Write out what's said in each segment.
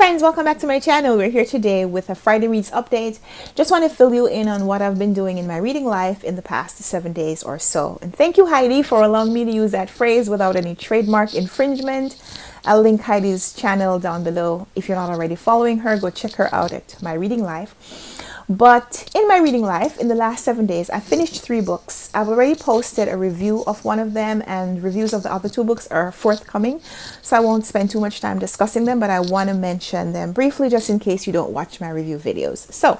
friends, welcome back to my channel. We're here today with a Friday Reads update. Just want to fill you in on what I've been doing in my reading life in the past 7 days or so. And thank you, Heidi, for allowing me to use that phrase without any trademark infringement. I'll link Heidi's channel down below. If you're not already following her, go check her out at My Reading Life. But in my reading life, in the last 7 days, I finished 3 books. I've already posted a review of one of them, and reviews of the other 2 books are forthcoming. So I won't spend too much time discussing them, but I want to mention them briefly just in case you don't watch my review videos. So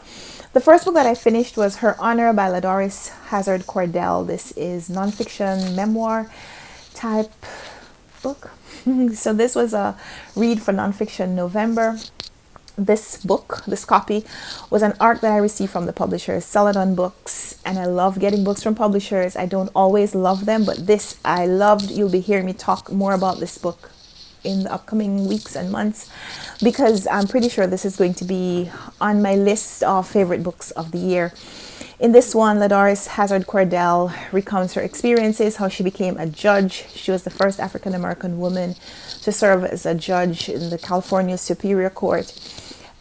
the first book that I finished was Her Honor by Ladoris Hazard Cordell. This is nonfiction memoir type book. So this was a read for Nonfiction November. This book, this copy, was an ARC that I received from the publisher Celadon Books, and I love getting books from publishers. I don't always love them, but this I loved. You'll be hearing me talk more about this book in the upcoming weeks and months, because I'm pretty sure this is going to be on my list of favorite books of the year. In this one, Ladoris Hazard Cordell recounts her experiences, how she became a judge. She was the first African-American woman to serve as a judge in the California Superior Court,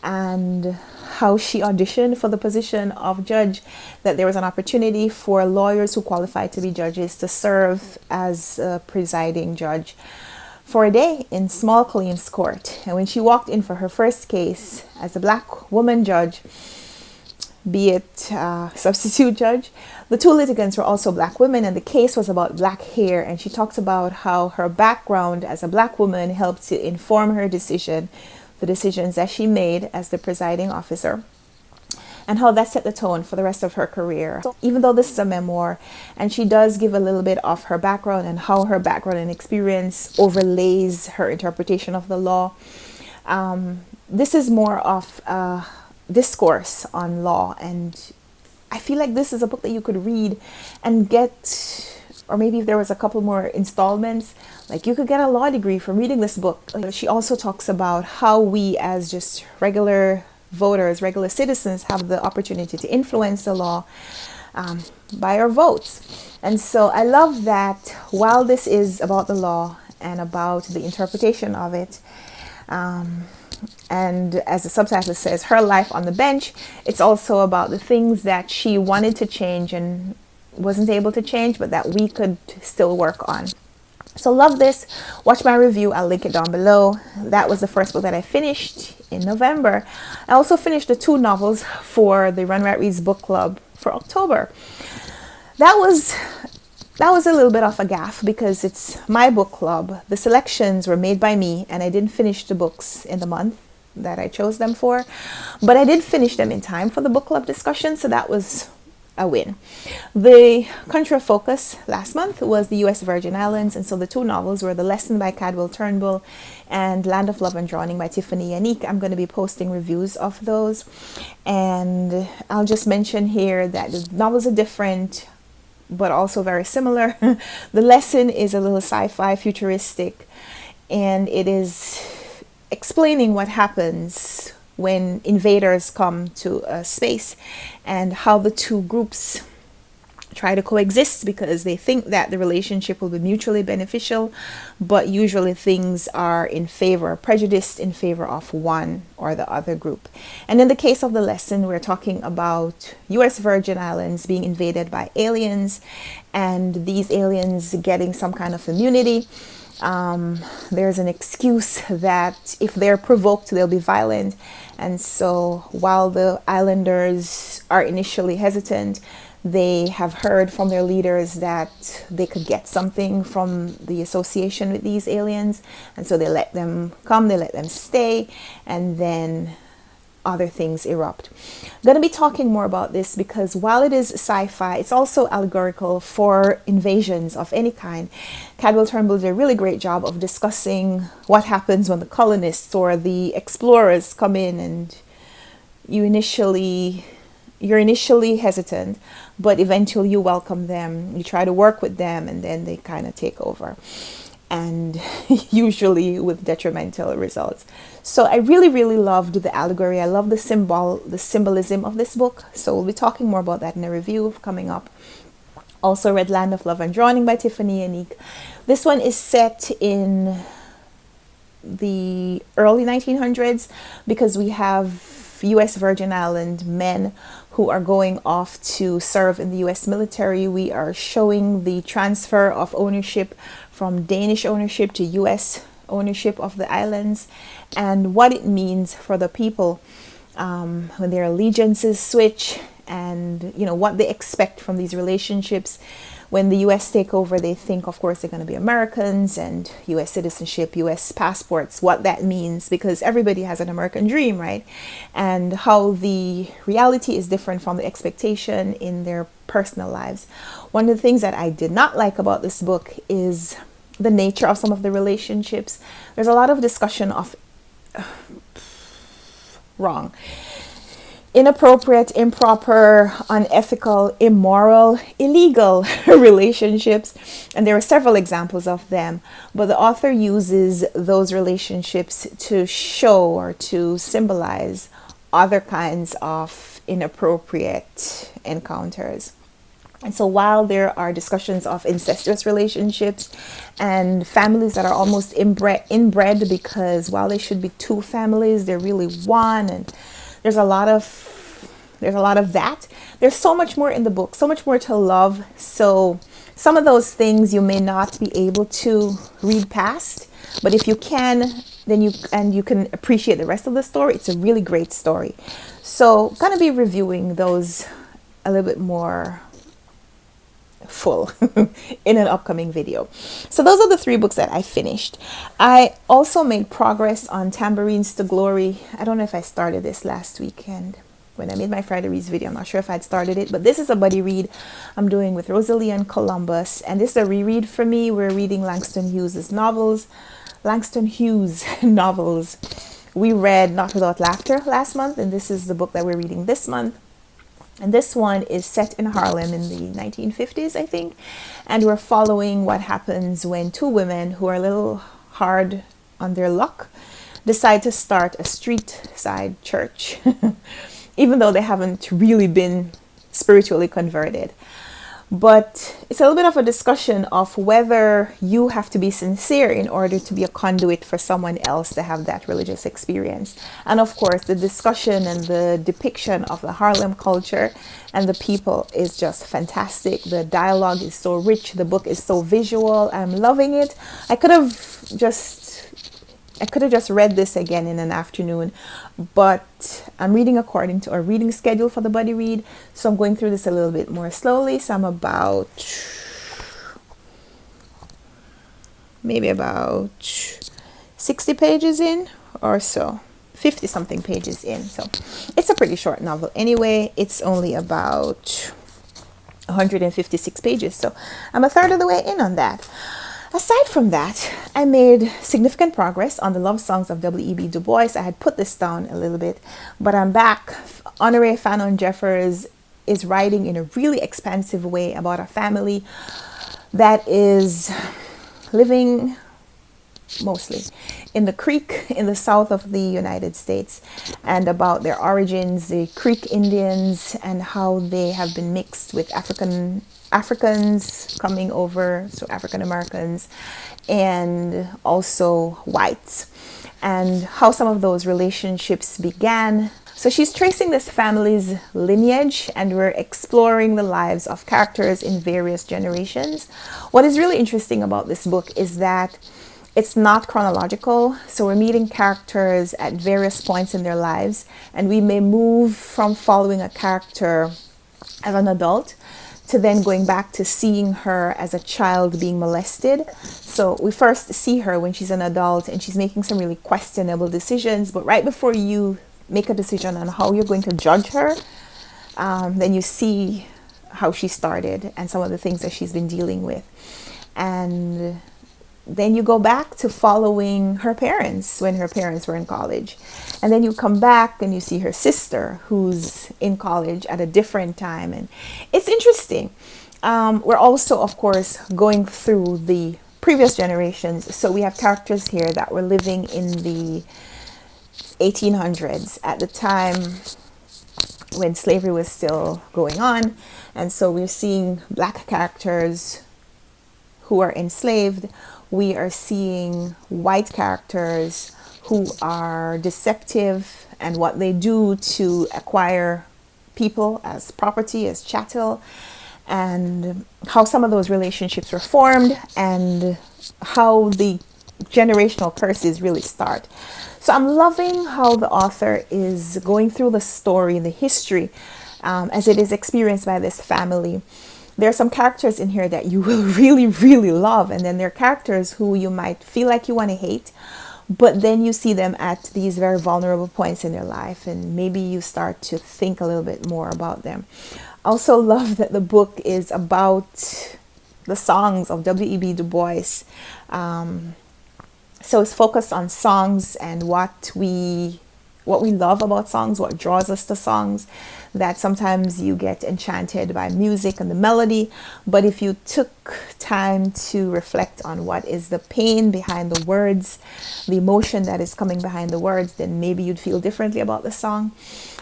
and how she auditioned for the position of judge, that there was an opportunity for lawyers who qualified to be judges to serve as a presiding judge for a day in small claims court. And when she walked in for her first case as a black woman judge, be it substitute judge, the 2 litigants were also black women, and the case was about black hair. And she talked about how her background as a black woman helped to inform her decision, the decisions that she made as the presiding officer, and how that set the tone for the rest of her career. So even though this is a memoir, and she does give a little bit of her background and how her background and experience overlays her interpretation of the law, this is more of a discourse on law. And I feel like this is a book that you could read and get, or maybe if there was a couple more installments, like you could get a law degree from reading this book. She also talks about how we as just regular voters, regular citizens, have the opportunity to influence the law by our votes. And so I love that while this is about the law and about the interpretation of it, and as the subtitle says, her life on the bench, it's also about the things that she wanted to change and wasn't able to change, but that we could still work on. So love this. Watch my review. I'll link it down below. That was the first book that I finished in November. I also finished the 2 novels for the Run Right Reads book club for October. That was a little bit of a gaffe because it's my book club. The selections were made by me, and I didn't finish the books in the month that I chose them for, but I did finish them in time for the book club discussion, so that was a win. The country of focus last month was the U.S. Virgin Islands, and so the 2 novels were The Lesson by Cadwell Turnbull and Land of Love and Drowning by Tiphanie Yanique. I'm going to be posting reviews of those, and I'll just mention here that the novels are different but also very similar. The Lesson is a little sci-fi futuristic, and it is explaining what happens when invaders come to a space and how the 2 groups try to coexist, because they think that the relationship will be mutually beneficial, but usually things are in favor, prejudiced in favor of one or the other group. And in the case of The Lesson, we're talking about U.S. Virgin Islands being invaded by aliens, and these aliens getting some kind of immunity. There's an excuse that if they're provoked, they'll be violent. And so while the islanders are initially hesitant, they have heard from their leaders that they could get something from the association with these aliens. And so they let them come, they let them stay, and then other things erupt. I'm going to be talking more about this because while it is sci-fi, it's also allegorical for invasions of any kind. Cadwell Turnbull did a really great job of discussing what happens when the colonists or the explorers come in, and you're initially hesitant, but eventually you welcome them, you try to work with them, and then they kind of take over, and usually with detrimental results. So I really loved the allegory. I love the symbolism of this book. So we'll be talking more about that in a review coming up. Also read Land of Love and Drowning by Tiphanie Yanique. This one is set in the early 1900s, because we have U.S. Virgin Island men who are going off to serve in the U.S. military. We are showing the transfer of ownership from Danish ownership to U.S. ownership of the islands, and what it means for the people when their allegiances switch, and what they expect from these relationships. When the US take over, they think, of course, they're going to be Americans and US citizenship, US passports, what that means, because everybody has an American dream, right? And how the reality is different from the expectation in their personal lives. One of the things that I did not like about this book is the nature of some of the relationships. There's a lot of discussion of inappropriate, improper, unethical, immoral, illegal relationships. And there are several examples of them. But the author uses those relationships to show or to symbolize other kinds of inappropriate encounters. And so while there are discussions of incestuous relationships and families that are almost inbred, because while they should be two families, they're really one, and there's a lot of that. There's so much more in the book, so much more to love. So some of those things you may not be able to read past, but if you can, then you can appreciate the rest of the story. It's a really great story. So going to be reviewing those a little bit more full in an upcoming video. So those are the 3 books that I finished. I also made progress on Tambourines to Glory. I don't know if I started this last weekend when I made my Friday Reads video. I'm not sure if I'd started it, but this is a buddy read I'm doing with Rosalie and Columbus, and this is a reread for me. We're reading Langston Hughes novels. We read Not Without Laughter last month, and this is the book that we're reading this month. And this one is set in Harlem in the 1950s, I think. And we're following what happens when 2 women who are a little hard on their luck decide to start a street side church, even though they haven't really been spiritually converted. But it's a little bit of a discussion of whether you have to be sincere in order to be a conduit for someone else to have that religious experience. And of course, the discussion and the depiction of the Harlem culture and the people is just fantastic. The dialogue is so rich. The book is so visual. I'm loving it. I could have just read this again in an afternoon, but I'm reading according to a reading schedule for the buddy read, so I'm going through this a little bit more slowly. So I'm maybe about 60 pages in or so, 50 something pages in. So it's a pretty short novel anyway. It's only about 156 pages, so I'm a third of the way in on that. Aside from that, I made significant progress on the love songs of W.E.B. Du Bois. I had put this down a little bit, but I'm back. Honoree Fanonne Jeffers is writing in a really expansive way about a family that is living mostly in the Creek in the south of the United States, and about their origins, the Creek Indians, and how they have been mixed with Africans coming over, so African Americans, and also whites, and how some of those relationships began. So she's tracing this family's lineage, and we're exploring the lives of characters in various generations. What is really interesting about this book is that it's not chronological, so we're meeting characters at various points in their lives, and we may move from following a character as an adult to then going back to seeing her as a child being molested. So we first see her when she's an adult and she's making some really questionable decisions, but right before you make a decision on how you're going to judge her, then you see how she started and some of the things that she's been dealing with. And then you go back to following her parents when her parents were in college. And then you come back and you see her sister who's in college at a different time. And it's interesting. We're also, of course, going through the previous generations. So we have characters here that were living in the 1800s at the time when slavery was still going on. And so we're seeing black characters who are enslaved, we are seeing white characters who are deceptive and what they do to acquire people as property, as chattel, and how some of those relationships were formed and how the generational curses really start. So I'm loving how the author is going through the story and the history as it is experienced by this family. There are some characters in here that you will really, really love. And then there are characters who you might feel like you want to hate, but then you see them at these very vulnerable points in their life. And maybe you start to think a little bit more about them. Also love that the book is about the songs of W.E.B. Du Bois. So it's focused on songs and what we love about songs, what draws us to songs, that sometimes you get enchanted by music and the melody. But if you took time to reflect on what is the pain behind the words, the emotion that is coming behind the words, then maybe you'd feel differently about the song.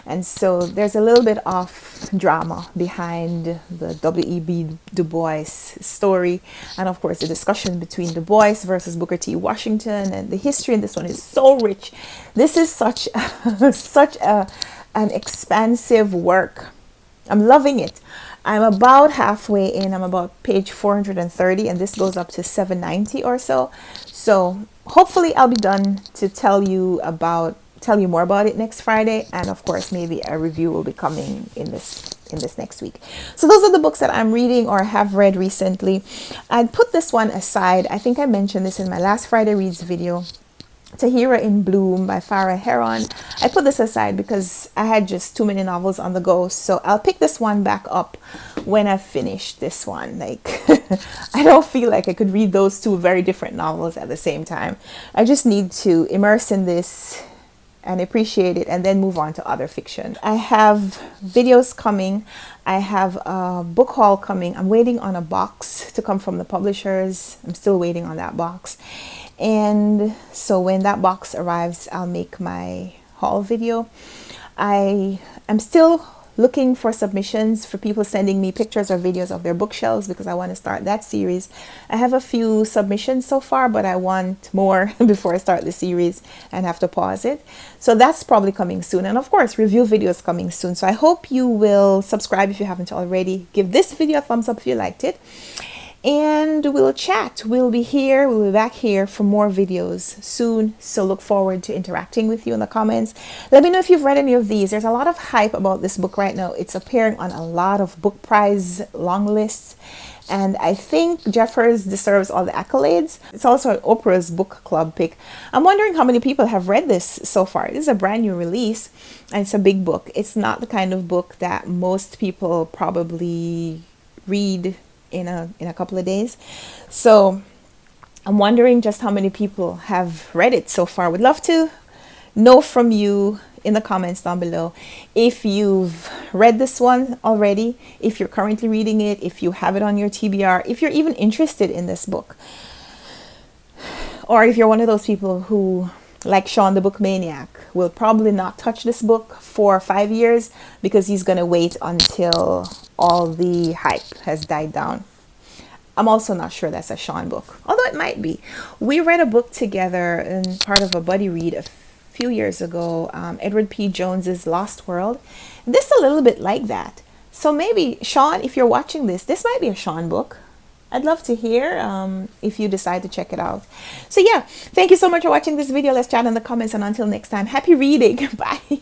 And so there's a little bit of drama behind the W.E.B. Du Bois story. And of course, the discussion between Du Bois versus Booker T. Washington, and the history in this one is so rich. This is such an expansive work. I'm loving it. I'm about halfway in. I'm about page 430, and this goes up to 790 or so. So hopefully I'll be done to tell you more about it next Friday, and of course maybe a review will be coming in this next week. So those are the books that I'm reading or have read recently. I'd put this one aside. I think I mentioned this in my last Friday Reads video, Tahira in Bloom by Farah Heron. I put this aside because I had just too many novels on the go, so I'll pick this one back up when I finish this one. Like I don't feel like I could read those two very different novels at the same time. I just need to immerse in this and appreciate it and then move on to other fiction. I have videos coming. I have a book haul coming. I'm waiting on a box to come from the publishers. I'm still waiting on that box. And so when that box arrives, I'll make my haul video. I am still looking for submissions for people sending me pictures or videos of their bookshelves because I want to start that series. I have a few submissions so far, but I want more before I start the series and have to pause it. So that's probably coming soon. And of course, review videos coming soon. So I hope you will subscribe if you haven't already. Give this video a thumbs up if you liked it. And we'll chat. We'll be back here for more videos soon. So look forward to interacting with you in the comments. Let me know if you've read any of these. There's a lot of hype about this book right now. It's appearing on a lot of book prize long lists. And I think Jeffers deserves all the accolades. It's also Oprah's book club pick. I'm wondering how many people have read this so far. This is a brand new release and it's a big book. It's not the kind of book that most people probably read in a couple of days. So I'm wondering just how many people have read it so far. Would love to know from you in the comments down below if you've read this one already, if you're currently reading it, if you have it on your TBR, if you're even interested in this book, or if you're one of those people who, like Sean the Book Maniac, will probably not touch this book for 5 years because he's going to wait until all the hype has died down. I'm also not sure that's a Sean book, although it might be. We read a book together in part of a buddy read a few years ago, Edward P. Jones's Lost World. This is a little bit like that. So maybe, Sean, if you're watching this might be a Sean book. I'd love to hear if you decide to check it out. So yeah, thank you so much for watching this video. Let's chat in the comments, and until next time, happy reading. Bye.